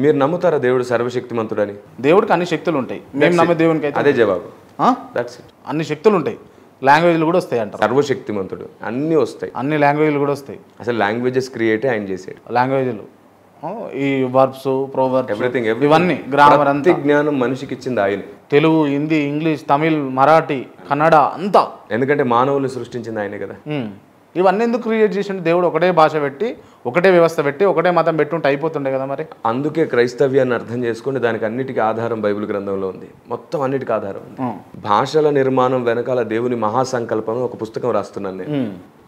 మీరు నమ్ముతారా దేవుడు సర్వశక్తిమంతుడని? దేవుడికి అన్ని శక్తులు ఉంటాయి, మేము నమ్మే దేవునికి అయితే అదే జవాబు. That's it. అన్ని శక్తులు ఉంటాయి, లాంగ్వేజ్లు కూడా వస్తాయి అంటారు. సర్వశక్తిమంతుడు, అన్ని వస్తాయి, అన్ని లాంగ్వేజ్లు కూడా వస్తాయి. అసలు లాంగ్వేజెస్ క్రియేటే ఆయన చేసాడు. లాంగ్వేజ్లు ఈ వర్బ్స్, ప్రోవర్బ్స్, ఎవ్రీథింగ్, ఇవన్నీ గ్రామర్ అంతా జ్ఞానం మనిషికి ఇచ్చింది ఆయన. తెలుగు, హిందీ, ఇంగ్లీష్, తమిళ్, మరాఠీ, కన్నడ అంతా. ఎందుకంటే మానవుల్ని సృష్టించింది ఆయనే కదా. ఇవన్నీ ఎందుకు క్రియేట్ చేసిండు దేవుడు? ఒకటే భాష పెట్టి, ఒకటే వ్యవస్థ పెట్టి, ఒకటే మతం పెట్టి ఉంటే అయిపోతుండే కదా మరి. అందుకే క్రైస్తవ్యాన్ని అర్థం చేసుకుని దానికి అన్నిటికీ ఆధారం బైబిల్ గ్రంథంలో ఉంది. మొత్తం అన్నిటికీ ఆధారం ఉంది. భాషల నిర్మాణం వెనకాల దేవుని మహాసంకల్పం ఒక పుస్తకం రాస్తున్నాను నేను.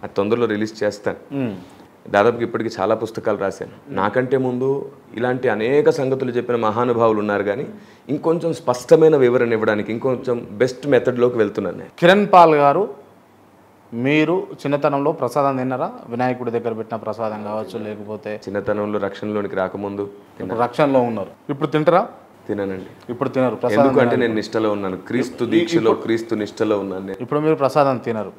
అది తొందరలో రిలీజ్ చేస్తాను. దాదాపుకి ఇప్పటికి చాలా పుస్తకాలు రాశాను. నాకంటే ముందు ఇలాంటి అనేక సంగతులు చెప్పిన మహానుభావులు ఉన్నారు, కానీ ఇంకొంచెం స్పష్టమైన వివరణ ఇవ్వడానికి ఇంకొంచెం బెస్ట్ మెథడ్లోకి వెళ్తున్నాను నేను. కిరణ్ పాల్ గారు, మీరు చిన్నతనంలో ప్రసాదం తిన్నారా? వినాయకుడి దగ్గర పెట్టిన ప్రసాదం కావచ్చు, లేకపోతే చిన్నతనంలో రక్షణలోనికి రాకముందు. ఇప్పుడు రక్షణలో ఉన్నారు, ఇప్పుడు తింటారా? తినానండి. ఇప్పుడు తినరు. ఎందుకంటే నేను నిష్టలో ఉన్నాను, క్రీస్తు దీక్షలో, క్రీస్తు నిష్టలో ఉన్నాను నేను. ఇప్పుడు మీరు ప్రసాదం తినరు,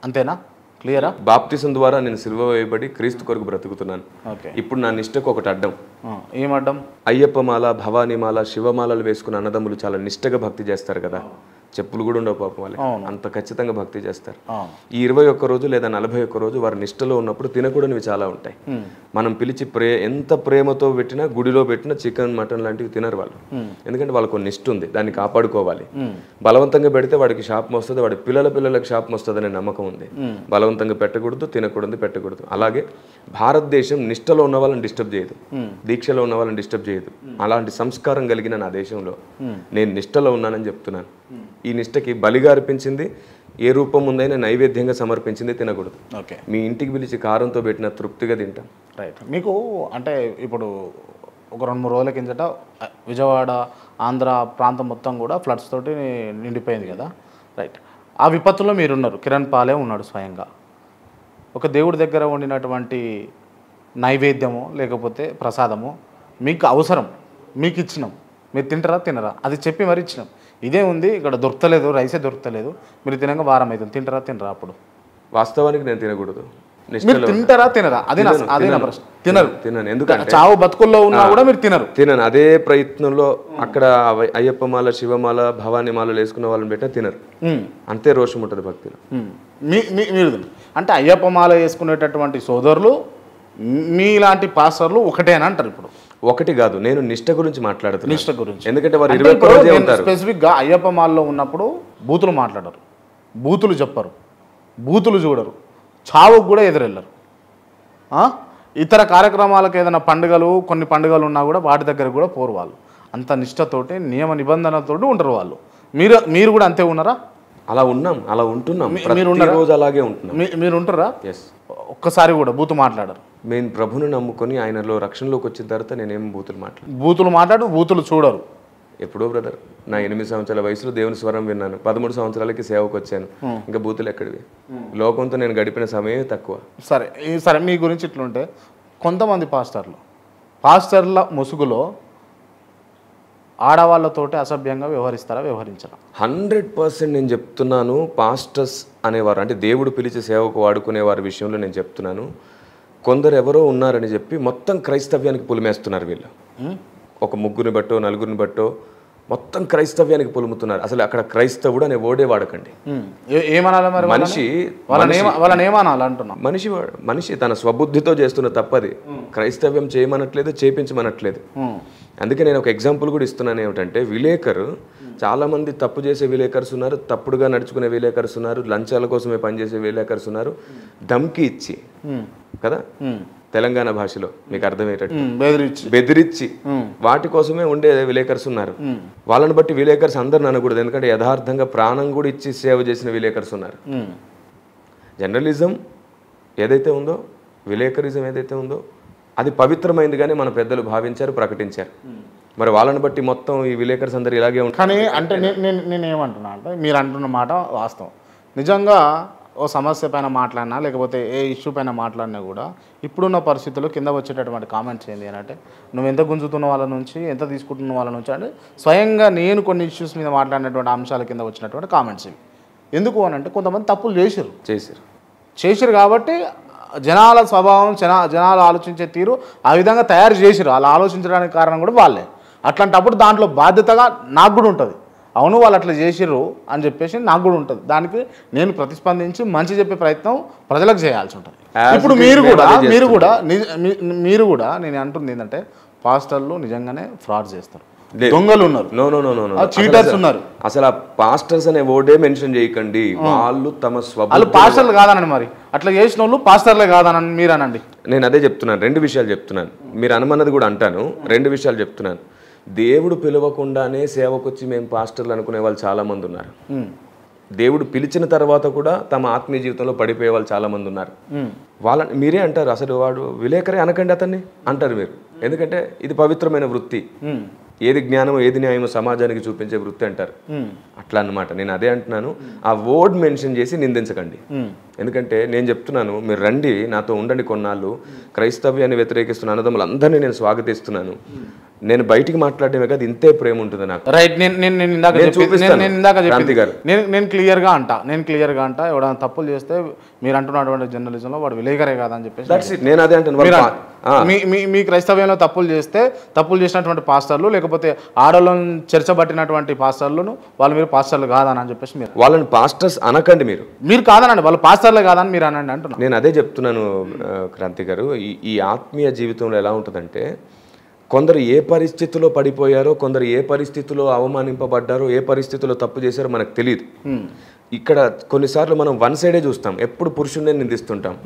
అంతేనా? క్లియరా? బాప్తిసం ద్వారా నేను సిలువ వేయబడి క్రీస్తు కొరకు బ్రతుకుతున్నాను. ఇప్పుడు నా నిష్టకు ఒకటి అడ్డం. ఏం అడ్డం? అయ్యప్పమాల, భవానీమాల, శివమాలలు వేసుకున్న అన్నదమ్ములు చాలా నిష్టగా భక్తి చేస్తారు కదా. చెప్పులు కూడా ఉండవు పాపం వాళ్ళకి, అంత ఖచ్చితంగా భక్తి చేస్తారు. ఈ 21 రోజు లేదా 41 రోజు వారి నిష్టలో ఉన్నప్పుడు తినకూడనివి చాలా ఉంటాయి. మనం పిలిచి ఎంత ప్రేమతో పెట్టినా, గుడిలో పెట్టినా చికెన్, మటన్ లాంటివి తినరు వాళ్ళు. ఎందుకంటే వాళ్ళకు నిష్ట ఉంది, దాన్ని కాపాడుకోవాలి. బలవంతంగా పెడితే వాడికి శాపం వస్తుంది, వాడి పిల్లలకు శాపం వస్తుంది అనే నమ్మకం ఉంది. బలవంతంగా పెట్టకూడదు, తినకూడదు, పెట్టకూడదు. అలాగే భారతదేశం నిష్టలో ఉన్న వాళ్ళని డిస్టర్బ్ చేయదు, దీక్షలో ఉన్న వాళ్ళని డిస్టర్బ్ చేయదు. అలాంటి సంస్కారం కలిగిన నా దేశంలో నేను నిష్టలో ఉన్నానని చెప్తున్నాను. ఈ నిష్టకి బలిగా అర్పించింది, ఏ రూపం ఉందైనా నైవేద్యంగా సమర్పించింది తినకూడదు. మీ ఇంటికి పిలిచి కారంతో పెట్టిన తృప్తిగా తింటాం. రైట్. మీకు అంటే ఇప్పుడు ఒక 2-3 రోజుల కిందట విజయవాడ, ఆంధ్ర ప్రాంతం మొత్తం కూడా ఫ్లడ్స్ తోటి నిండిపోయింది కదా. రైట్. ఆ విపత్తులో మీరున్నారు, కిరణ్ పాలే ఉన్నాడు స్వయంగా. ఒక దేవుడి దగ్గర వండినటువంటి నైవేద్యము లేకపోతే ప్రసాదము మీకు అవసరం, మీకు ఇచ్చినాం, మీరు తింటారా తినరా అది చెప్పి మరి ఇచ్చినాం. ఇదే ఉంది, ఇక్కడ దొరకలేదు, రైసే దొరకలేదు, మీరు తినగా వారం అవుతుంది, తింటారా తినరా? అప్పుడు వాస్తవానికి నేను తినకూడదు. మీరు తింటారా తినరా? అదే నా ప్రశ్న. తినరు. తినను. ఎందుకంటే చావు బతుకుల్లో ఉన్నా కూడా మీరు తినను. అదే ప్రయత్నంలో అక్కడ అయ్యప్పమాల, శివమాల, భవానీమాలలు వేసుకున్న వాళ్ళని పెట్టినా తినరు. అంతే రోషం ఉంటుంది భక్తిలో. మీరు అంటే అయ్యప్పమాల వేసుకునేటటువంటి సోదరులు మీలాంటి పాస్టర్లు ఒకటేనా అంటారు? ఇప్పుడు ఒకటి కాదు, నేను నిష్ట గురించి మాట్లాడుతున్నాను. నిష్ట గురించి. ఎందుకంటే వారు 21 రోజే ఉంటారు. స్పెసిఫిక్గా అయ్యప్ప మాల్లో ఉన్నప్పుడు బూతులు మాట్లాడరు, బూతులు చెప్పరు, బూతులు చూడరు, చావుకు కూడా ఎదురెళ్ళరు. ఇతర కార్యక్రమాలకు ఏదైనా పండుగలు, కొన్ని పండుగలు ఉన్నా కూడా వాటి దగ్గర కూడా పోరు వాళ్ళు. అంత నిష్టతోటి, నియమ నిబంధనలతోటి ఉంటారు వాళ్ళు. మీరు కూడా అంతే ఉన్నారా? అలా ఉన్నాం, అలా ఉంటున్నాం. రోజు అలాగే ఉంటున్నాం. మీరు ఉంటారా? ఎస్. ఒక్కసారి కూడా బూతు మాట్లాడరు. నేను ప్రభుని నమ్ముకొని ఆయనలో రక్షణలోకి వచ్చిన తర్వాత నేనేం బూతులు బూతులు చూడరు. ఎప్పుడో బ్రదర్, నా 8 సంవత్సరాల వయసులో దేవుని స్వరం విన్నాను, 13 సంవత్సరాలకి సేవకు వచ్చాను. ఇంకా బూతులు ఎక్కడివి? లోకంతో నేను గడిపిన సమయం తక్కువ. సరే మీ గురించి ఇట్లుంటే కొంతమంది పాస్టర్ల ముసుగులో ఆడవాళ్ళతోటి అసభ్యంగా వ్యవహరిస్తారా, వ్యవహరించరా? 100% నేను చెప్తున్నాను. పాస్టర్స్ అనేవారు అంటే దేవుడు పిలిచి సేవకు వాడుకునే వారి విషయంలో నేను చెప్తున్నాను, కొందరు ఎవరో ఉన్నారని చెప్పి మొత్తం క్రైస్తవ్యానికి పులిమేస్తున్నారు వీళ్ళు. ఒక 3 బట్టో 4 బట్టో మొత్తం క్రైస్తవ్యానికి పులుముతున్నారు. అసలు అక్కడ క్రైస్తవుడు అనే ఓడే వాడకండి. ఏమనాలి మరి? వాళ్ళని ఏమనాలి అంటున్నా. మనిషి తన స్వబుద్ధితో చేస్తున్న తప్పది. క్రైస్తవ్యం చేయమనట్లేదు, చేపించమనట్లేదు. అందుకే నేను ఒక ఎగ్జాంపుల్ కూడా ఇస్తున్నాను. ఏమిటంటే విలేకరు, చాలామంది తప్పు చేసే విలేకర్స్ ఉన్నారు, తప్పుడుగా నడుచుకునే విలేకర్స్ ఉన్నారు, లంచాల కోసమే పనిచేసే విలేకర్స్ ఉన్నారు. ధమ్కి ఇచ్చి కదా, తెలంగాణ భాషలో మీకు అర్థమయ్యేటట్టు బెదిరించి వాటి కోసమే ఉండే విలేకర్స్ ఉన్నారు. వాళ్ళని బట్టి విలేకర్స్ అందరు అనకూడదు, ఎందుకంటే యథార్థంగా ప్రాణం కూడా ఇచ్చి సేవ చేసిన విలేకర్స్ ఉన్నారు. జర్నలిజం ఏదైతే ఉందో, విలేకరిజం ఏదైతే ఉందో అది పవిత్రమైంది కానీ మన పెద్దలు భావించారు, ప్రకటించారు. మరి వాళ్ళని బట్టి మొత్తం ఈ విలేకర్స్ అందరు ఇలాగే ఉంటారు. కానీ అంటే నేను ఏమంటున్నా అంటే, మీరు అంటున్న మాట వాస్తవం. నిజంగా ఓ సమస్య పైన మాట్లాడినా లేకపోతే ఏ ఇష్యూ పైన మాట్లాడినా కూడా ఇప్పుడున్న పరిస్థితుల్లో కింద వచ్చేటటువంటి కామెంట్స్ ఏంటి అని అంటే, నువ్వు ఎంత గుంజుతున్న వాళ్ళ నుంచి, ఎంత తీసుకుంటున్న వాళ్ళ నుంచి అంటే స్వయంగా నేను కొన్ని ఇష్యూస్ మీద మాట్లాడినటువంటి అంశాల కింద వచ్చినటువంటి కామెంట్స్ ఇవి. ఎందుకు అని అంటే కొంతమంది తప్పులు చేశారు కాబట్టి జనాల స్వభావం జనాలు ఆలోచించే తీరు ఆ విధంగా తయారు చేసిరు. అలా ఆలోచించడానికి కారణం కూడా వాళ్ళే. అట్లాంటప్పుడు దాంట్లో బాధ్యతగా నాకు కూడా ఉంటుంది. అవును వాళ్ళు అట్లా చేసిర్రు అని చెప్పేసి నాకు కూడా ఉంటుంది. దానికి నేను ప్రతిస్పందించి మంచి చెప్పే ప్రయత్నం ప్రజలకు చేయాల్సి ఉంటుంది. ఇప్పుడు మీరు కూడా నేను అంటుంది ఏంటంటే పాస్టర్లు నిజంగానే ఫ్రాడ్ చేస్తారు, దొంగలు ఉన్నారు, చీటర్స్ ఉన్నారు. అసలు ఆ పాస్టర్స్ అనే వర్డే మెన్షన్ చేయకండి. వాళ్ళు తమ వాళ్ళు పాస్టర్లు కాదనండి. మరి అట్లా చేసిన వాళ్ళు పాస్టర్లే కాదనని మీరు అనండి. నేను అదే చెప్తున్నాను, 2 విషయాలు చెప్తున్నాను. మీరు అనుమన్నది కూడా అంటాను, 2 విషయాలు చెప్తున్నాను. దేవుడు పిలవకుండానే సేవకొచ్చి మేము పాస్టర్లు అనుకునే వాళ్ళు చాలామంది ఉన్నారు. దేవుడు పిలిచిన తర్వాత కూడా తమ ఆత్మీయ జీవితంలో పడిపోయే వాళ్ళు చాలామంది ఉన్నారు. వాళ్ళని మీరే అంటారు, అసలు వాడు విలేకరే అనకండి అతన్ని అంటారు మీరు. ఎందుకంటే ఇది పవిత్రమైన వృత్తి, ఏది జ్ఞానమో ఏది న్యాయమో సమాజానికి చూపించే వృత్తి అంటారు. అట్లా అన్నమాట. నేను అదే అంటున్నాను, ఆ వర్డ్ మెన్షన్ చేసి నిందించకండి. ఎందుకంటే నేను చెప్తున్నాను, మీరు రండి నాతో ఉండండి కొన్నాళ్ళు. క్రైస్తవ్యాన్ని వ్యతిరేకిస్తున్న అన్నదమ్ములందరినీ నేను స్వాగతిస్తున్నాను. నేను బయటికి మాట్లాడమే కాదు, ఇంతే ప్రేమ ఉంటుంది నాకు. రైట్. నేను క్లియర్గా అంటా ఎవడైనా తప్పులు చేస్తే మీరు అంటున్నటువంటి జర్నలిజంలో వాడు విలేకరే కాదని చెప్పేసి నేను అదే అంటాను. మీ క్రైస్తవ్యంలో తప్పులు చేసినటువంటి పాస్టర్లు, లేకపోతే ఆడోళ్ళను చేర్చబట్టినటువంటి పాస్టర్లను వాళ్ళు మీరు పాస్టర్లు కాదని చెప్పేసి మీరు వాళ్ళని పాస్టర్స్ అనకండి. మీరు కాదనండి, వాళ్ళు పాస్టర్లే కాదని మీరు అనండి అంటున్నారు. నేను అదే చెప్తున్నాను క్రాంతి గారు. ఈ ఆత్మీయ జీవితంలో ఎలా ఉంటుందంటే, కొందరు ఏ పరిస్థితిలో పడిపోయారో, కొందరు ఏ పరిస్థితిలో అవమానింపబడ్డారో, ఏ పరిస్థితిలో తప్పు చేశారో మనకు తెలియదు. ఇక్కడ కొన్నిసార్లు మనం వన్ సైడే చూస్తాం, ఎప్పుడు పురుషుడినే నిందిస్తుంటాం.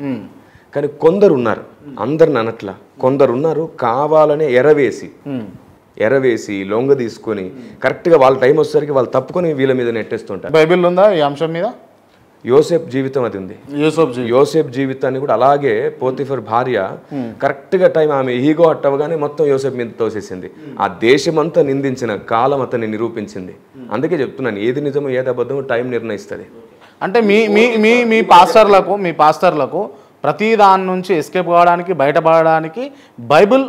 కానీ కొందరు ఉన్నారు, అందరిని అనట్లా, కొందరు ఉన్నారు కావాలనే ఎరవేసి లొంగ తీసుకొని కరెక్ట్గా వాళ్ళ టైం వచ్చేసరికి వాళ్ళు తప్పుకొని వీళ్ళ మీద నెట్టేస్తుంటారు. బైబిల్ ఉందా ఈ అంశం మీద? యోసేపు జీవితం అది ఉంది. యోసేపు జీవితాన్ని కూడా అలాగే పోతిఫర్ భార్య కరెక్ట్గా టైం ఆమె ఈగో అట్టవగానే మొత్తం యోసేపు మీద తోసేసింది. ఆ దేశమంతా నిందించిన కాలం అతన్ని నిరూపించింది. అందుకే చెప్తున్నాను, ఏది నిజమో ఏది అబద్ధమో టైం నిర్ణయిస్తుంది. అంటే మీ పాస్టర్లకు ప్రతి దాని నుంచి ఎస్కేప్ కావడానికి, బయటపడడానికి బైబిల్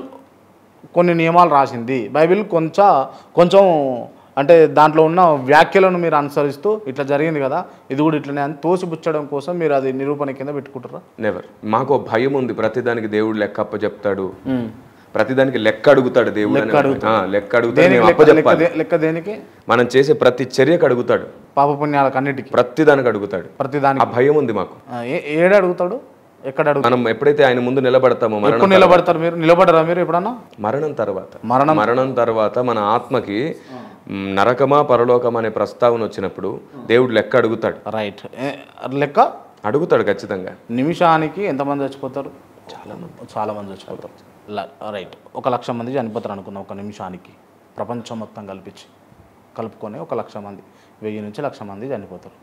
కొన్ని నియమాలు రాసింది. బైబిల్ కొంచెం అంటే దాంట్లో ఉన్న వ్యాఖ్యలను మీరు అనుసరిస్తూ ఇట్లా జరిగింది కదా, ఇది కూడా ఇట్లనే అని తోసిపుచ్చడం కోసం మీరు అది నిరూపణ కింద పెట్టుకుంటారా? నెవర్. మాకు భయం ఉంది, ప్రతిదానికి దేవుడు లెక్క అప్పచెప్తాడు, ప్రతిదానికి లెక్క అడుగుతాడు దేవుడు. లెక్క అడుగుతాడు. లెక్క దేనికి? మనం చేసే ప్రతి చర్యకు అడుగుతాడు, పాపపుణ్యాలకు అన్నిటికీ ప్రతిదానికి అడుగుతాడు. ఆ భయం ఉంది మాకు. ఏడు అడుగుతాడు? ఎక్కడ అడుగుతాడు? మనం ఎప్పుడైతే ఆయన ముందు నిలబడతామో, నిలబడతారు మీరు? నిలబడరా మీరు ఎప్పుడన్నా? మరణం తర్వాత మన ఆత్మకి నరకమా పరలోకమా అనే ప్రస్తావన వచ్చినప్పుడు దేవుడు లెక్క అడుగుతాడు. రైట్. లెక్క అడుగుతాడు ఖచ్చితంగా. నిమిషానికి ఎంతమంది చచ్చిపోతారు? చాలా మంది చచ్చిపోతారు. రైట్. 1,00,000 మంది చనిపోతారు అనుకుందాం ఒక నిమిషానికి. ప్రపంచం మొత్తం కలుపుకొని 1,00,000 మంది, 1000 నుంచి 1,00,000 మంది చనిపోతారు.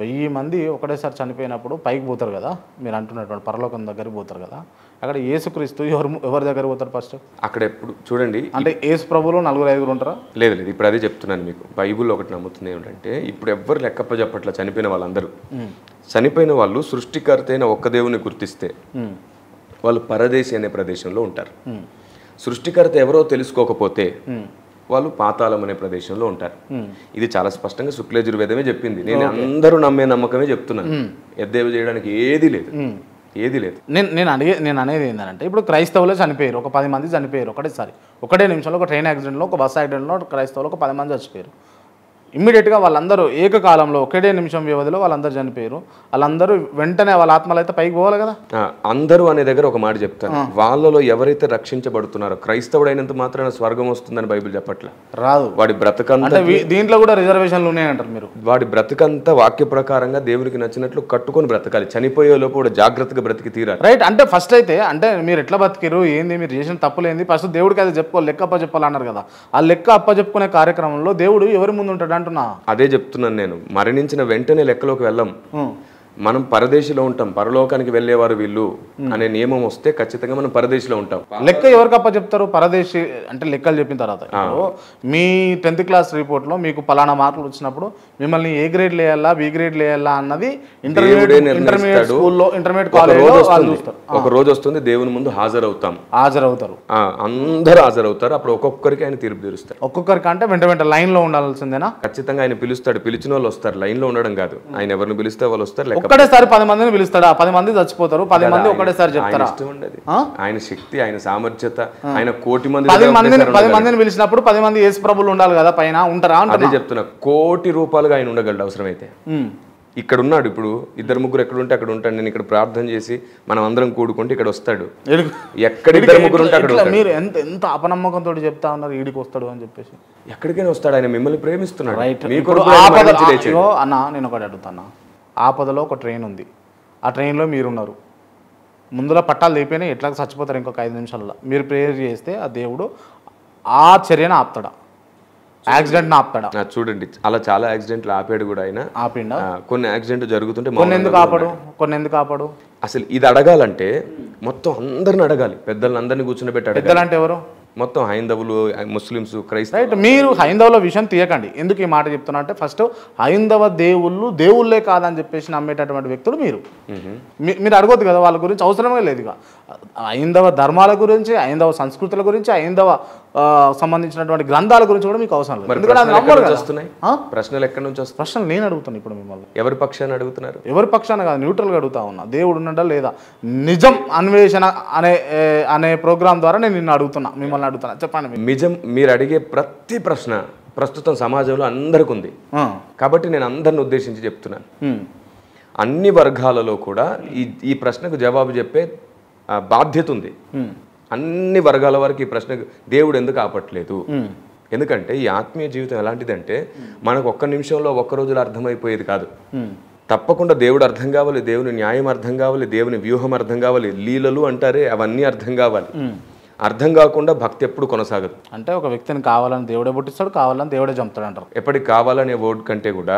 1000 మంది ఒకటేసారి చనిపోయినప్పుడు పైకి పోతారు కదా, మీరు అంటున్నటువంటి పరలోకం దగ్గరికి పోతారు కదా, అక్కడ యేసుక్రీస్తు ఎవరి దగ్గర పోతారు ఫస్ట్? అక్కడ ఎప్పుడు చూడండి, అంటే యేసు ప్రభువులో 4-5 ఉంటారా? లేదు. ఇప్పుడు అదే చెప్తున్నాను మీకు. బైబుల్ ఒకటి నమ్ముతుంది ఏమిటంటే, ఇప్పుడు ఎవ్వరు లెక్కప్ప చెప్పట్ల చనిపోయిన వాళ్ళందరూ. చనిపోయిన వాళ్ళు సృష్టికర్త అయిన ఒక్క దేవుని గుర్తిస్తే వాళ్ళు పరదేశి అనే ప్రదేశంలో ఉంటారు. సృష్టికర్త ఎవరో తెలుసుకోకపోతే వాళ్ళు పాతాళం అనే ప్రదేశంలో ఉంటారు. ఇది చాలా స్పష్టంగా శుక్లయజుర్వేదమే చెప్పింది. నేను అందరూ నమ్మే నమ్మకమే చెప్తున్నాను. ఎద్దేవ చేయడానికి ఏది లేదు. నేను అనేది ఏంటంటే, ఇప్పుడు క్రైస్తవులు చనిపోయారు, ఒక 10 మంది చనిపోయారు ఒకటే నిమిషంలో, ఒక ట్రైన్ యాక్సిడెంట్లో, ఒక బస్ యాక్సిడెంట్లో క్రైస్తవులు ఒక 10 మంది చచ్చిపోయారు. ఇమ్మీడియట్గా వాళ్ళందరూ ఏకకాలంలో ఒకటే నిమిషం వ్యవధిలో వాళ్ళందరూ చనిపోయారు. వాళ్ళందరూ వెంటనే వాళ్ళ ఆత్మలు అయితే పైకి పోవాలి కదా. అందరూ అనే దగ్గర ఒక మాట చెప్తాను, వాళ్ళలో ఎవరైతే రక్షించబడుతున్నారో, క్రైస్తవుడైనంత మాత్రాన స్వర్గం వస్తుందని బైబిల్ చెప్పట్లా. రాదు. వాడి బ్రతకంతా, దీంట్లో కూడా రిజర్వేషన్లు ఉన్నాయంటారు మీరు. వాడి బ్రతకంతా వాక్య ప్రకారంగా దేవునికి నచ్చినట్లు కట్టుకొని బ్రతకాలి. చనిపోయే లోపు కూడా జాగ్రత్తగా బ్రతికి తీరాలి. రైట్. అంటే ఫస్ట్ అయితే అంటే మీరు ఎట్లా బతికిరు, ఏంది, మీరు చేసిన తప్పులేంది, ఫస్ట్ దేవుడికి అది చెప్పుకోవాలి, లెక్క అప్ప చెప్పాలన్నారు కదా. ఆ లెక్క అప్ప చెప్పుకునే కార్యక్రమంలో దేవుడు ఎవరి ముందు ఉంటాడు అంటున్నా? అదే చెప్తున్నాను నేను. మరణించిన వెంటనే లెక్కలోకి వెళ్ళం. మనం పరదేశిలో ఉంటాం. పరలోకానికి వెళ్ళేవారు వీళ్ళు అనే నియమం వస్తే ఖచ్చితంగా మనం పరదేశిలో ఉంటాం. లెక్క ఎవరికి అప్ప చెప్తారు? పరదేశి అంటే లెక్కలు చెప్పిన తర్వాత మీ 10th క్లాస్ రిపోర్ట్లో మీకు పలానా మార్కులు వచ్చినప్పుడు మిమ్మల్ని ఏ గ్రేడ్ లేయాలా, బి గ్రేడ్ లేయాలా అన్నది ఇంటర్మీడియట్ స్కూల్లో, ఇంటర్మీడియట్ కాలేజ్లో చూస్తారు. ఒక రోజు వస్తుంది, దేవుని ముందు హాజరవుతారు. అందరూ హాజరవుతారు. అప్పుడు ఒక్కొక్కరికి ఆయన తీర్పు తీరుస్తారు. ఒక్కొక్కరికి అంటే వెంట లైన్ లో ఉండాల్సిందేనా? ఖచ్చితంగా ఆయన పిలుస్తాడు. పిలిచిన వాళ్ళు వస్తారు, లైన్ లో ఉండడం కాదు. ఆయన ఎవరిని పిలిస్తే వాళ్ళు వస్తారు. ఒక్కటేసారి 10 మందిని పిలుస్తాడా? 10 మంది చచ్చిపోతారు, 10 మంది ఒకటేసారి చెప్తారా? ఇష్టం ఉండదు. ఆయన శక్తి, ఆయన సామర్థ్యత, ఆయన కోటి మంది 10 మందిని పిలిచినప్పుడు 10 మంది యేసు ప్రభువులు ఉండాలి కదా పైన, ఉంటారా? అదే చెప్తున్నా, కోటి రూపాయలుగా ఆయన ఉండగలడు అవసరమైతే. ఇక్కడ ఉన్నాడు, ఇప్పుడు 2-3 ఎక్కడ ఉంటే అక్కడ ఉంటాడు. నేను ఇక్కడ ప్రార్థన చేసి మనం అందరం కూడుకుంటే ఇక్కడ వస్తాడు. ఎక్కడ 2-3 ఉంటే అక్కడ. మీరు ఎంత అపనమ్మకంతో చెప్తా ఉన్నారు ఈడికి వస్తాడు అని చెప్పేసి. ఎక్కడికైనా వస్తాడు, ఆయన మిమ్మల్ని ప్రేమిస్తున్నాడు. అన్న నేను ఒకటి అడుగుతాను, ఆపదలో ఒక ట్రైన్ ఉంది, ఆ ట్రైన్లో మీరున్నారు, ముందులో పట్టాలు తెగిపోయినా ఎట్లా చచ్చిపోతారు ఇంకొక 5 నిమిషాలలో. మీరు ప్రేయర్ చేస్తే ఆ దేవుడు ఆ చర్యను ఆపుతాడా? యాక్సిడెంట్ ఆపుతాడా? చూడండి, అలా చాలా యాక్సిడెంట్లు ఆపాడు కూడా ఆయన. ఆపిండా? కొన్ని యాక్సిడెంట్ జరుగుతుంటే కొన్ని ఎందుకు ఆపడు? అసలు ఇది అడగాలంటే మొత్తం అందరిని అడగాలి, పెద్దలను అందరినీ కూర్చుని పెట్టి. పెద్దలంటే ఎవరు? మొత్తం హైందవులు, ముస్లిమ్స్, క్రైస్తవులు. రైట్, మీరు హైందవుల విషయం తీయకండి. ఎందుకు ఈ మాట చెప్తున్నా అంటే, ఫస్ట్ హైందవ దేవుళ్ళే కాదని చెప్పేసి నమ్మేటటువంటి వ్యక్తులు మీరు. మీరు అడగొద్దు కదా వాళ్ళ గురించి, అవసరమే లేదు. ఇక హైందవ ధర్మాల గురించి, హైందవ సంస్కృతుల గురించి, హైందవ సంబంధించినటువంటి గ్రంథాల గురించి కూడా మీకు అవసరం లేదు. ప్రశ్నలు ఎక్కడి నుంచి వస్తాయి? ప్రశ్నలు నేను అడుగుతాను ఇప్పుడు మిమ్మల్ని. ఎవరి పక్షాన్ని అడుగుతున్నారు? ఎవరి పక్షాన కాదు, న్యూట్రల్గా అడుగుతా ఉన్నా. దేవుడు ఉన్నాడా లేదా, నిజం అన్వేషణ అనే ప్రోగ్రామ్ ద్వారా నేను నిన్ను అడుగుతున్నా, మిమ్మల్ని అడుగుతున్నా. చెప్పండి. నిజం మీరు అడిగే ప్రతి ప్రశ్న ప్రస్తుతం సమాజంలో అందరికి ఉంది కాబట్టి నేను అందరిని ఉద్దేశించి చెప్తున్నాను. అన్ని వర్గాలలో కూడా ఈ ప్రశ్నకు జవాబు చెప్పే బాధ్యత ఉంది. అన్ని వర్గాల వరకు ఈ ప్రశ్నకు దేవుడు ఎందుకు ఆపట్లేదు? ఎందుకంటే ఈ ఆత్మీయ జీవితం ఎలాంటిదంటే మనకు ఒక్క నిమిషంలో ఒక్క రోజులో అర్థమైపోయేది కాదు. తప్పకుండా దేవుడు అర్థం కావాలి, దేవుని న్యాయం అర్థం కావాలి, దేవుని వ్యూహం అర్థం కావాలి, లీలలు అంటారే అవన్నీ అర్థం కావాలి. అర్థం కాకుండా భక్తి ఎప్పుడు కొనసాగదు. అంటే ఒక వ్యక్తిని కావాలని దేవుడే పుట్టిస్తాడు, కావాలని దేవుడే చంపుతాడు అంటారు. ఎప్పటికి కావాలనే వర్డ్ కంటే కూడా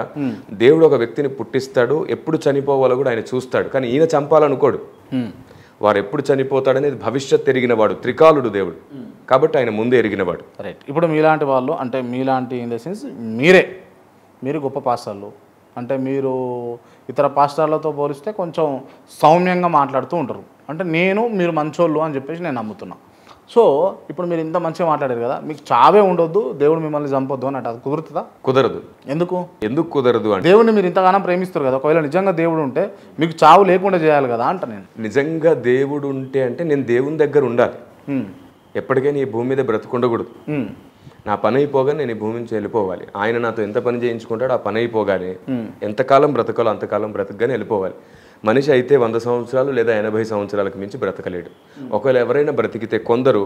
దేవుడు ఒక వ్యక్తిని పుట్టిస్తాడు, ఎప్పుడు చనిపోవాలో కూడా ఆయన చూస్తాడు. కానీ ఈయన చంపాలనుకోడు. వారు ఎప్పుడు చనిపోతాడనేది భవిష్యత్ ఎరిగినవాడు, త్రికాలుడు దేవుడు కాబట్టి ఆయన ముందే ఎరిగినవాడు. రైట్. ఇప్పుడు మీలాంటి వాళ్ళు, అంటే మీలాంటి ఇన్ ద సెన్స్ మీరు గొప్ప పాస్టర్లు, అంటే మీరు ఇతర పాస్టర్లతో పోలిస్తే కొంచెం సౌమ్యంగా మాట్లాడుతూ ఉంటారు. అంటే మీరు మంచోళ్ళు అని చెప్పేసి నేను నమ్ముతున్నా. సో ఇప్పుడు మీరు ఇంత మంచిగా మాట్లాడారు కదా, మీకు చావే ఉండొద్దు, దేవుడు మిమ్మల్ని చంపొద్దు అని అది కుదురుతుందా? కుదరదు. ఎందుకు కుదరదు అంటే, దేవుడిని మీరు ఇంతగానో ప్రేమిస్తారు కదా, ఒకవేళ నిజంగా దేవుడు ఉంటే మీకు చావు లేకుండా చేయాలి కదా అంట. నేను నిజంగా దేవుడు ఉంటే అంటే నేను దేవుని దగ్గర ఉండాలి. ఎప్పటికైనా ఈ భూమి మీద బ్రతుకుండకూడదు. నా పని అయిపోగానే నేను ఈ భూమి నుంచి వెళ్ళిపోవాలి. ఆయన నాతో ఎంత పని చేయించుకుంటాడో ఆ పని అయిపోగానే ఎంతకాలం బ్రతకాలో అంతకాలం బ్రతకగానే వెళ్ళిపోవాలి. మనిషి అయితే 100 సంవత్సరాలు లేదా 80 సంవత్సరాలకు మించి బ్రతకలేడు. ఒకవేళ ఎవరైనా బ్రతికితే, కొందరు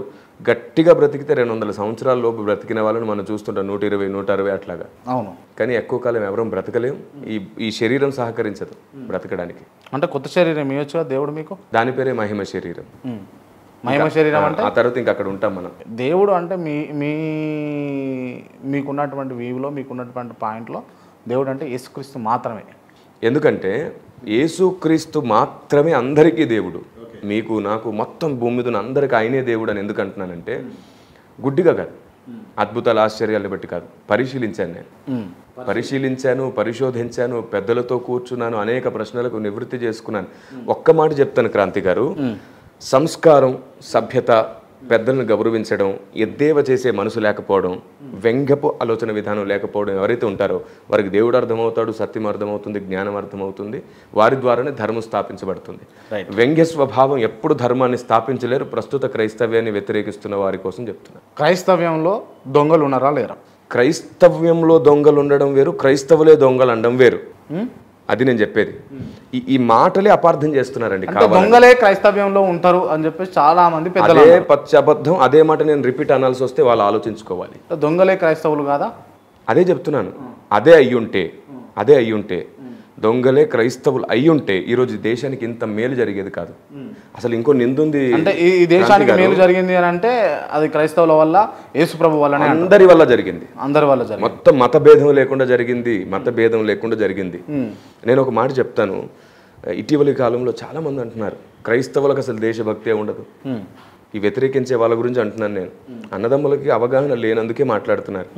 గట్టిగా బ్రతికితే 200 సంవత్సరాల లోపు బ్రతికిన వాళ్ళని మనం చూస్తుంటాం, 120, 160 అట్లాగా. అవును. కానీ ఎక్కువ కాలం ఎవరూ బ్రతకలేము. ఈ శరీరం సహకరించదు బ్రతకడానికి. అంటే కొత్త శరీరం ఇవ్వచ్చు దేవుడు మీకు. దాని పేరే మహిమ శరీరం. మహిమ శరీరం అంటే ఆ తర్వాత ఇంకా అక్కడ ఉంటాం మనం. దేవుడు అంటే మీకున్నటువంటి వ్యూలో, మీకున్నటువంటి పాయింట్లో దేవుడు అంటే యేసుక్రీస్తు మాత్రమే. ఎందుకంటే యేసుక్రీస్తు మాత్రమే అందరికీ దేవుడు. మీకు, నాకు, మొత్తం భూమి మీద అందరికీ ఆయనే దేవుడు అని ఎందుకు అంటున్నానంటే, గుడ్డిగా కాదు, అద్భుతాలు ఆశ్చర్యాలను బట్టి కాదు, పరిశీలించాను. నేను పరిశోధించాను, పెద్దలతో కూర్చున్నాను, అనేక ప్రశ్నలకు నివృత్తి చేసుకున్నాను. ఒక్క మాట చెప్తాను క్రాంతి గారు, సంస్కారం, సభ్యత, పెద్దలను గౌరవించడం, ఎద్దేవ చేసే మనసు లేకపోవడం, వ్యంగ్యపు ఆలోచన విధానం లేకపోవడం ఎవరైతే ఉంటారో వారికి దేవుడు అర్థమవుతాడు, సత్యం అర్థమవుతుంది, జ్ఞానం అర్థమవుతుంది. వారి ద్వారానే ధర్మం స్థాపించబడుతుంది. వ్యంగ్య స్వభావం ఎప్పుడు ధర్మాన్ని స్థాపించలేరు. ప్రస్తుత క్రైస్తవ్యాన్ని వ్యతిరేకిస్తున్న వారి కోసం చెప్తున్నారు. క్రైస్తవ్యంలో దొంగలు ఉన్నారా లేరా? క్రైస్తవ్యంలో దొంగలు ఉండడం వేరు, క్రైస్తవులే దొంగలు అనడం వేరు. అది నేను చెప్పేది. ఈ మాటలే అపార్థం చేస్తున్నారండి. దొంగలే క్రైస్తవ్యంలో ఉంటారు అని చెప్పేసి చాలా మంది పెద్దలు. అదే పచ్చబద్ధం. అదే మాట నేను రిపీట్ అనాల్సి వస్తే వాళ్ళు ఆలోచించుకోవాలి. దొంగలే క్రైస్తవులు కాదా? అదే చెప్తున్నాను. అదే అయ్యుంటే దొంగలే క్రైస్తవులు అయ్యుంటే ఈరోజు దేశానికి ఇంత మేలు జరిగేది కాదు. అసలు ఇంకో నిందుంది. అంటే ఈ దేశానికి మేలు జరిగింది అని అంటే అది క్రైస్తవుల వల్ల, యేసు ప్రభు వల్ల, అందరి వల్ల జరిగింది. మొత్తం మతభేదం లేకుండా జరిగింది. నేను ఒక మాట చెప్తాను. ఇటీవలి కాలంలో చాలా మంది అంటున్నారు క్రైస్తవులకు అసలు దేశభక్తే ఉండదు. ఈ వ్యతిరేకించే వాళ్ళ గురించి అంటున్నాను నేను. అన్నదమ్ములకి అవగాహన లేనందుకే మాట్లాడుతున్నారు.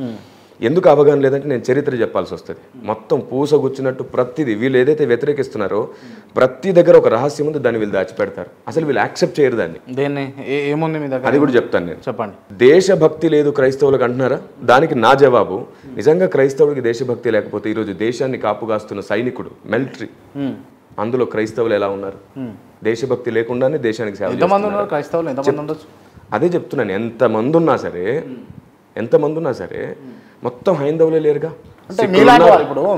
ఎందుకు అవగాహన లేదంటే నేను చరిత్ర చెప్పాల్సి వస్తుంది. మొత్తం పూసగుచ్చినట్టు ప్రతిదీ వీళ్ళు ఏదైతే వ్యతిరేకిస్తున్నారో ప్రతి దగ్గర ఒక రహస్యం ఉంది, దాన్ని వీళ్ళు దాచిపెడతారు. అసలు వీళ్ళు యాక్సెప్ట్ చేయరు దాన్ని. అది కూడా చెప్తాను నేను. చెప్పండి. దేశభక్తి లేదు క్రైస్తవులకు అంటున్నారా? దానికి నా జవాబు, నిజంగా క్రైస్తవుడికి దేశభక్తి లేకపోతే ఈరోజు దేశాన్ని కాపుగాస్తున్న సైనికుడు, మిలిటరీ అందులో క్రైస్తవులు ఎలా ఉన్నారు? దేశభక్తి లేకుండానే దేశానికి సేవ ఎంతమంది ఉన్నారు క్రైస్తవులు? ఎంతమంది ఉండొచ్చు? అదే చెప్తున్నాను, ఎంతమంది ఉన్నా సరే మొత్తం హైందవులే లేరుగా.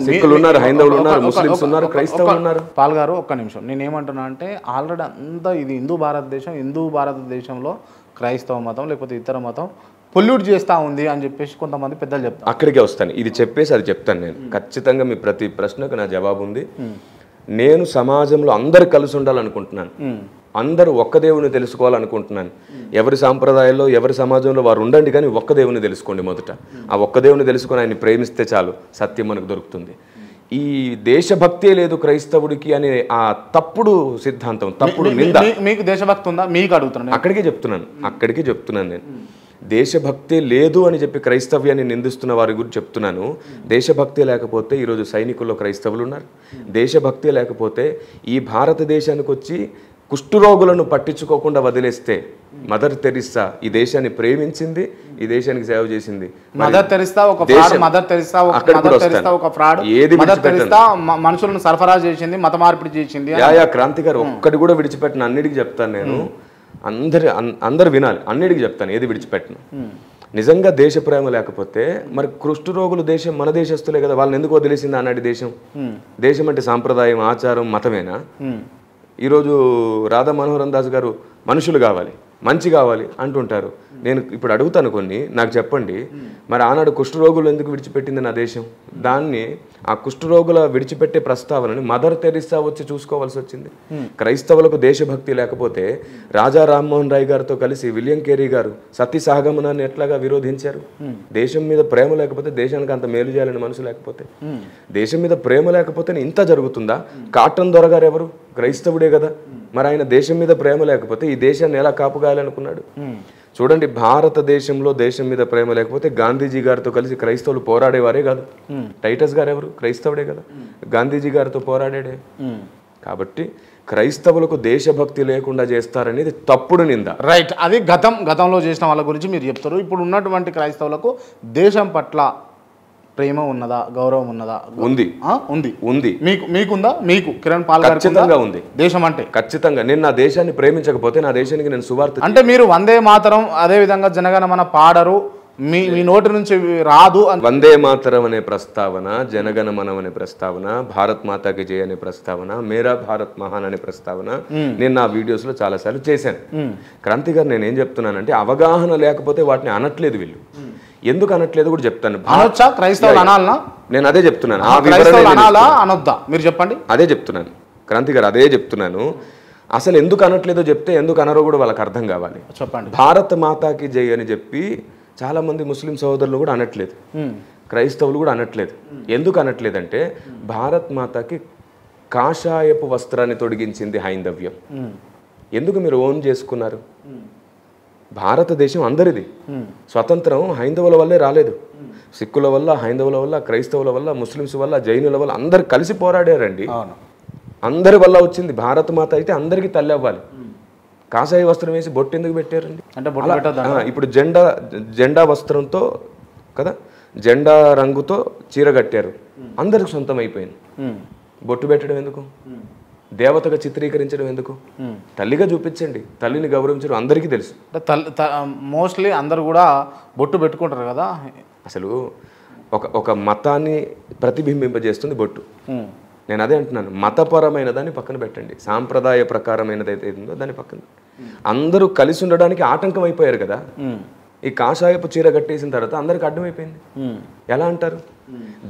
సిక్కులు ఉన్నారు, హైందవులు ఉన్నారు, ముస్లిమ్స్ ఉన్నారు, క్రైస్తవులు ఉన్నారు. పాల్ గారు ఒక్క నిమిషం, నేనేమంటున్నా అంటే ఆల్రెడీ అంతా ఇది హిందూ భారతదేశంలో క్రైస్తవ మతం లేకపోతే ఇతర మతం పొల్యూట్ చేస్తూ ఉంది అని చెప్పేసి కొంతమంది పెద్దలు చెప్తారు. అక్కడికే వస్తాను, ఇది చెప్పేసి అది చెప్తాను నేను. ఖచ్చితంగా మీ ప్రతి ప్రశ్నకు నా జవాబు ఉంది. నేను సమాజంలో అందరు కలిసి ఉండాలనుకుంటున్నాను, అందరూ ఒక్క దేవుని తెలుసుకోవాలనుకుంటున్నాను. ఎవరి సాంప్రదాయాల్లో ఎవరి సమాజంలో వారు ఉండండి, కానీ ఒక్క దేవుని తెలుసుకోండి. మొదట ఆ ఒక్క దేవుని తెలుసుకొని ఆయన్ని ప్రేమిస్తే చాలు, సత్యం మనకు దొరుకుతుంది. ఈ దేశభక్తే లేదు క్రైస్తవుడికి అనే ఆ తప్పుడు సిద్ధాంతం, తప్పుడు నింద. మీకు దేశభక్తి ఉందా? మీకు అడుగుతున్నాను. అక్కడికే చెప్తున్నాను నేను. దేశభక్తే లేదు అని చెప్పి క్రైస్తవ్యాన్ని నిందిస్తున్న వారి గురించి చెప్తున్నాను. దేశభక్తి లేకపోతే ఈరోజు సైనికుల్లో క్రైస్తవులు ఉన్నారు. దేశభక్తి లేకపోతే ఈ భారతదేశానికి వచ్చి కుష్ఠరోగులను పట్టించుకోకుండా వదిలేస్తే మదర్ తెరిస్సా ఈ దేశాన్ని ప్రేమించింది, ఈ దేశానికి సేవ చేసింది. మనుషులను సరఫరా చేసింది, మత మార్పిడి చేసింది. క్రాంతి గారు ఒక్కటి కూడా విడిచిపెట్టిన, అన్నిటికీ చెప్తాను నేను. అందరు వినాలి, అన్నిటికీ చెప్తాను, ఏది విడిచిపెట్టను. నిజంగా దేశ ప్రేమ లేకపోతే మరి కుష్ఠరోగులు దేశం మన దేశస్తులే కదా, వాళ్ళని ఎందుకు వదిలేసింది ఆనాటి దేశం? దేశం అంటే సాంప్రదాయం, ఆచారం, మతమేనా? ఈరోజు రాధా మనోహరన్ దాస్ గారు మనుషులు కావాలి, మంచి కావాలి అంటుంటారు. నేను ఇప్పుడు అడుగుతాను కొన్ని, నాకు చెప్పండి, మరి ఆనాడు కుష్ఠరోగులు ఎందుకు విడిచిపెట్టింది నా దేశం? దాన్ని ఆ కుష్ఠరోగుల విడిచిపెట్టే ప్రస్తావనని మదర్ తెరిస్సా వచ్చి చూసుకోవాల్సి వచ్చింది. క్రైస్తవులకు దేశభక్తి లేకపోతే రాజా రామ్మోహన్ రాయ్ గారితో కలిసి విలియం కేరీ గారు సతీ సహగమనాన్ని ఎట్లాగా విరోధించారు? దేశం మీద ప్రేమ లేకపోతే, దేశానికి అంత మేలు చేయాలని మనసు లేకపోతే, దేశం మీద ప్రేమ లేకపోతే ఇంత జరుగుతుందా? కాటన్ దొర గారు ఎవరు? క్రైస్తవుడే కదా. మరి ఆయన దేశం మీద ప్రేమ లేకపోతే ఈ దేశాన్ని ఎలా కాపుగాయాలనుకున్నాడు? చూడండి, భారతదేశంలో దేశం మీద ప్రేమ లేకపోతే గాంధీజీ గారితో కలిసి క్రైస్తవులు పోరాడేవారే కాదు. టైటస్ గారు ఎవరు? క్రైస్తవుడే కదా. గాంధీజీ గారితో పోరాడాడే. కాబట్టి క్రైస్తవులకు దేశభక్తి లేకుండా చేస్తారనేది తప్పుడు నింద. రైట్, అది గతంలో చేసిన వాళ్ళ గురించి మీరు చెప్తారు. ఇప్పుడు ఉన్నటువంటి క్రైస్తవులకు దేశం పట్ల ప్రేమ ఉన్నదా, గౌరవం ఉన్నదా? ఉంది. మీకుందా? మీకు కిరణ్ పాల్ గారు ఖచ్చితంగా ఉంది. దేశం అంటే ఖచ్చితంగా. నేను నా దేశాన్ని ప్రేమించకపోతే నా దేశానికి నేను సువార్త అంటే మీరు వందే మాతరం, అదే విధంగా జనగణమన పాడరు, మీ నోటి నుంచి రాదు. వందే మాతరం అనే ప్రస్తావన, జనగణమనం అనే ప్రస్తావన, భారత్ మాతాకి జై అనే ప్రస్తావన, మేరా భారత్ మహాన్ అనే ప్రస్తావన నేను నా వీడియోస్ లో చాలా సార్లు చేశాను. క్రాంతి గారు, నేను ఏం చెప్తున్నానంటే అవగాహన లేకపోతే వాటిని అనట్లేదు వీళ్ళు. ఎందుకు అనట్లేదు కూడా చెప్తాను. నేను అదే చెప్తున్నాను. మీరు చెప్పండి. అదే చెప్తున్నాను క్రాంతి గారు, అదే చెప్తున్నాను. అసలు ఎందుకు అనట్లేదో చెప్తే ఎందుకు అనరో కూడా వాళ్ళకి అర్థం కావాలి. చెప్పండి. భారత్ మాతాకి జై అని చెప్పి చాలా మంది ముస్లిం సోదరులు కూడా అనట్లేదు, క్రైస్తవులు కూడా అనట్లేదు. ఎందుకు అనట్లేదంటే భారత్ మాతాకి కాషాయపు వస్త్రాన్ని తొడిగించింది హైందవ్యం. ఎందుకు మీరు ఓన్ చేసుకున్నారు? భారతదేశం అందరిది. స్వతంత్రం హైందవుల వల్లే రాలేదు. సిక్కుల వల్ల, హైందవుల వల్ల, క్రైస్తవుల వల్ల, ముస్లిమ్స్ వల్ల, జైనుల వల్ల అందరు కలిసి పోరాడారండి. అందరి వల్ల వచ్చింది. భారత మాత అయితే అందరికీ తల్లి అవ్వాలి. కాషాయ వస్త్రం వేసి బొట్టు ఎందుకు పెట్టారండి? అంటే ఇప్పుడు జెండా వస్త్రంతో కదా, జెండా రంగుతో చీర కట్టారు, అందరికి సొంతం అయిపోయింది. బొట్టు పెట్టడం ఎందుకు? దేవతగా చిత్రీకరించడం ఎందుకు? తల్లిగా చూపించండి, తల్లిని గౌరవించడం అందరికీ తెలుసు. మోస్ట్లీ అందరు కూడా బొట్టు పెట్టుకుంటారు కదా. అసలు ఒక మతాన్ని ప్రతిబింబింపజేస్తుంది బొట్టు. నేను అదే అంటున్నాను, మతపరమైన దాన్ని పక్కన పెట్టండి, సాంప్రదాయ ప్రకారమైనది అయితే ఉందో దాన్ని పక్కన. అందరూ కలిసి ఉండడానికి ఆటంకం అయిపోయారు కదా. ఈ కాషాయపు చీర కట్టేసిన తర్వాత అందరికి అడ్డమైపోయింది. ఎలా అంటారు?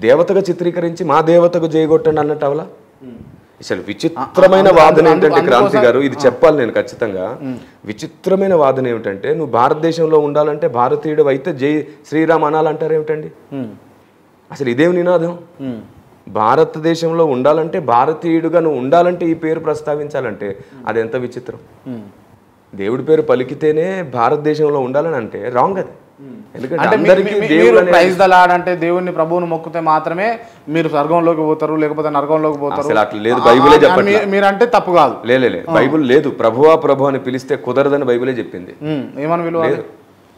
దేవతగా చిత్రీకరించి మా దేవతకు జయగొట్టండి అన్నట్టు అవలా. అసలు విచిత్రమైన వాదన ఏంటంటే క్రాంతి గారు, ఇది చెప్పాలి నేను ఖచ్చితంగా. విచిత్రమైన వాదన ఏమిటంటే, నువ్వు భారతదేశంలో ఉండాలంటే భారతీయుడు అయితే జై శ్రీరామ్ అనాలంటారు ఏమిటండి? అసలు ఇదేమి నినాదం? భారతదేశంలో ఉండాలంటే, భారతీయుడుగా నువ్వు ఉండాలంటే, ఈ పేరు ప్రస్తావించాలంటే అది ఎంత విచిత్రం. దేవుడి పేరు పలికితేనే భారతదేశంలో ఉండాలని అంటే రాంగ్ అది. అంటే దేవుడిని ప్రభువుని మొక్కితే మాత్రమే మీరు స్వర్గంలోకి పోతారు, లేకపోతే నరకంలోకి పోతారు. మీరంటే తప్పు కాదు. లేదు బైబుల్ లేదు. ప్రభువా ప్రభు అని పిలిస్తే కుదరదని బైబులే చెప్పింది. ఏమని విలువ?